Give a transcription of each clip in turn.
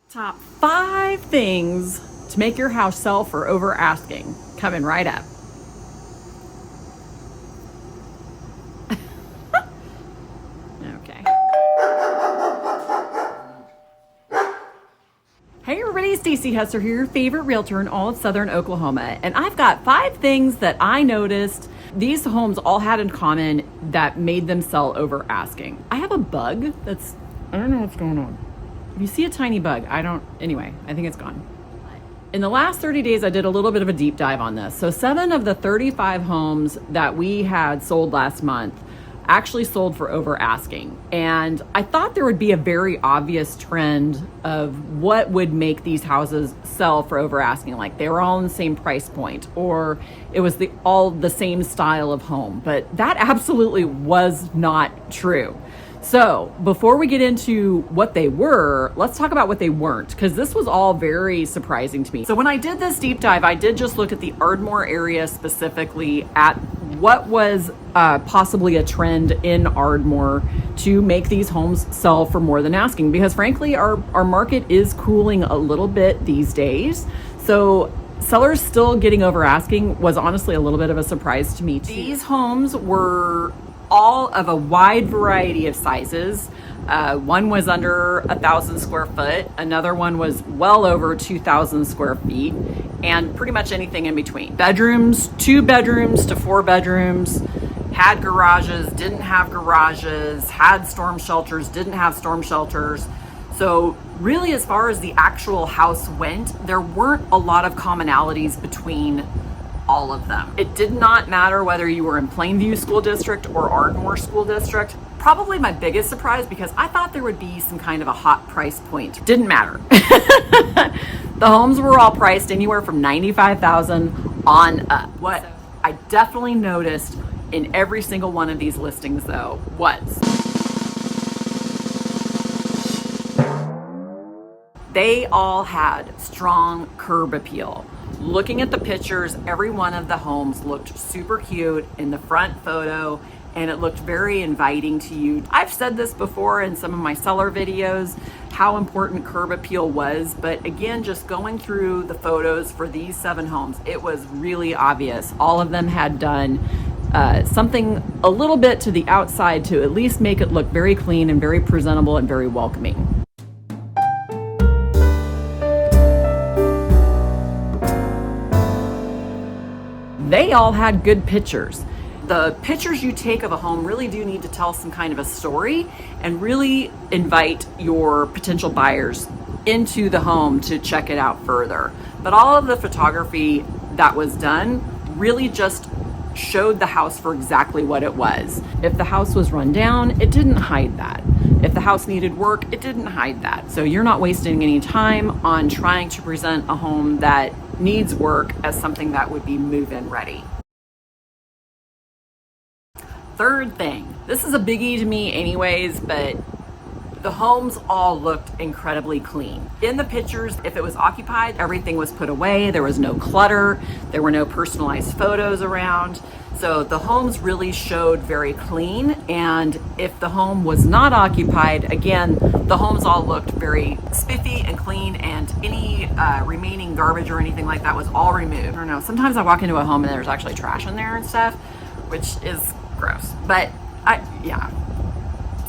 Top 5 things to make your house sell for over asking. Coming right up. Okay. Hey everybody, Stacey Hester here, your favorite realtor in all of Southern Oklahoma. And I've got 5 things that I noticed these homes all had in common that made them sell over asking. I have a bug that's, I don't know what's going on. If you see a tiny bug, anyway, I think it's gone. In the last 30 days, I did a little bit of a deep dive on this. So 7 of the 35 homes that we had sold last month actually sold for over asking. And I thought there would be a very obvious trend of what would make these houses sell for over asking. Like they were all in the same price point, or it was all the same style of home. But that absolutely was not true. So before we get into what they were, let's talk about what they weren't, because this was all very surprising to me. So when I did this deep dive, I did just look at the Ardmore area specifically at what was possibly a trend in Ardmore to make these homes sell for more than asking, because frankly, our market is cooling a little bit these days. So sellers still getting over asking was honestly a little bit of a surprise to me too. These homes were all of a wide variety of sizes. One was under 1,000 square foot. Another one was well over 2,000 square feet, and pretty much anything in between. Bedrooms, 2 bedrooms to 4 bedrooms, had garages, didn't have garages, had storm shelters, didn't have storm shelters. So really, as far as the actual house went, there weren't a lot of commonalities between all of them. It did not matter whether you were in Plainview School District or Ardmore School District. Probably my biggest surprise, because I thought there would be some kind of a hot price point. Didn't matter. The homes were all priced anywhere from $95,000 on up. What I definitely noticed in every single one of these listings though was they all had strong curb appeal. Looking at the pictures, every one of the homes looked super cute in the front photo, and it looked very inviting to you. I've said this before in some of my seller videos, how important curb appeal was, but again, just going through the photos for these 7 homes, it was really obvious. All of them had done something a little bit to the outside to at least make it look very clean and very presentable and very welcoming. They all had good pictures. The pictures you take of a home really do need to tell some kind of a story and really invite your potential buyers into the home to check it out further. But all of the photography that was done really just showed the house for exactly what it was. If the house was run down, it didn't hide that. If the house needed work, it didn't hide that. So you're not wasting any time on trying to present a home that needs work as something that would be move-in ready. Third thing, this is a biggie to me anyways, but the homes all looked incredibly clean. In the pictures, if it was occupied, everything was put away. There was no clutter. There were no personalized photos around. So the homes really showed very clean. And if the home was not occupied, again, the homes all looked very spiffy and clean, and any remaining garbage or anything like that was all removed. I don't know, sometimes I walk into a home and there's actually trash in there and stuff, which is gross. But yeah.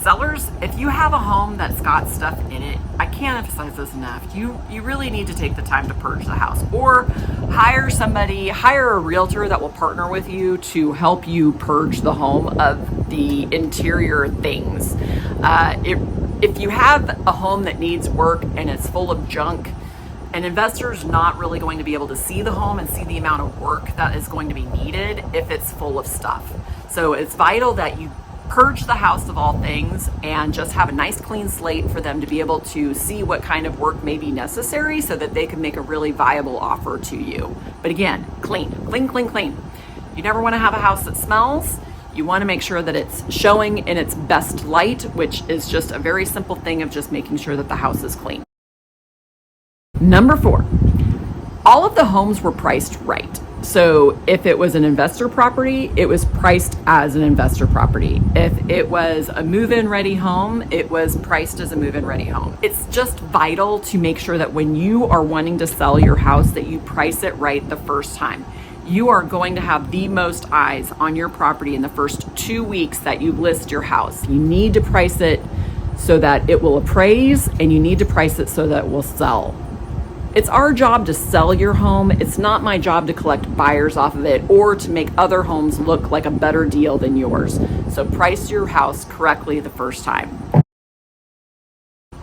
Sellers, if you have a home that's got stuff in it, I can't emphasize this enough. You really need to take the time to purge the house, or hire a realtor that will partner with you to help you purge the home of the interior things. If you have a home that needs work and it's full of junk, an investor's not really going to be able to see the home and see the amount of work that is going to be needed if it's full of stuff. So it's vital that you purge the house of all things and just have a nice clean slate for them to be able to see what kind of work may be necessary so that they can make a really viable offer to you. But again, clean, clean, clean, clean. You never want to have a house that smells. You want to make sure that it's showing in its best light, which is just a very simple thing of just making sure that the house is clean. Number 4, all of the homes were priced right. So if it was an investor property, it was priced as an investor property. If it was a move-in ready home, it was priced as a move-in ready home. It's just vital to make sure that when you are wanting to sell your house, that you price it right the first time. You are going to have the most eyes on your property in the first 2 weeks that you list your house. You need to price it so that it will appraise, and you need to price it so that it will sell. It's our job to sell your home. It's not my job to collect buyers off of it or to make other homes look like a better deal than yours. So price your house correctly the first time.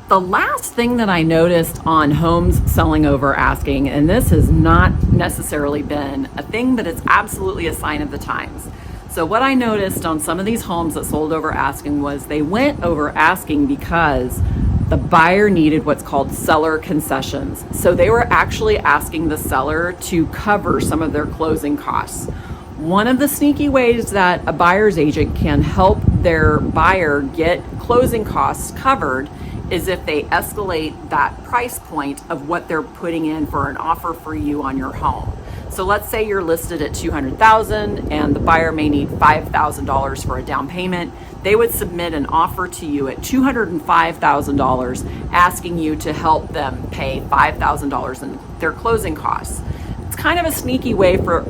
The last thing that I noticed on homes selling over asking, and this has not necessarily been a thing, but it's absolutely a sign of the times. So what I noticed on some of these homes that sold over asking was they went over asking because the buyer needed what's called seller concessions. So they were actually asking the seller to cover some of their closing costs. One of the sneaky ways that a buyer's agent can help their buyer get closing costs covered is if they escalate that price point of what they're putting in for an offer for you on your home. So let's say you're listed at $200,000 and the buyer may need $5,000 for a down payment. They would submit an offer to you at $205,000, asking you to help them pay $5,000 in their closing costs. It's kind of a sneaky way for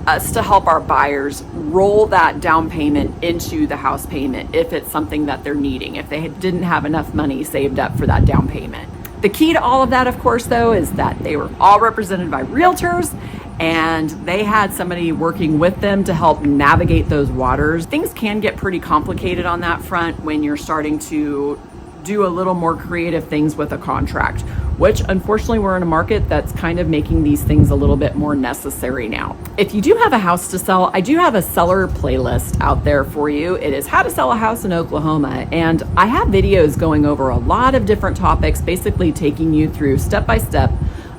us to help our buyers roll that down payment into the house payment if it's something that they're needing, if they didn't have enough money saved up for that down payment. The key to all of that, of course, though, is that they were all represented by realtors and they had somebody working with them to help navigate those waters. Things can get pretty complicated on that front when you're starting to do a little more creative things with a contract, which unfortunately we're in a market that's kind of making these things a little bit more necessary now. If you do have a house to sell, I do have a seller playlist out there for you. It is how to sell a house in Oklahoma. And I have videos going over a lot of different topics, basically taking you through step by step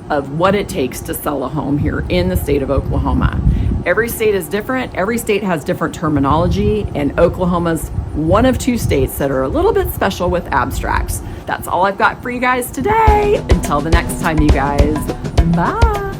of what it takes to sell a home here in the state of Oklahoma. Every state is different. Every state has different terminology, and Oklahoma's one of 2 states that are a little bit special with abstracts. That's all I've got for you guys today. Until the next time, you guys. Bye.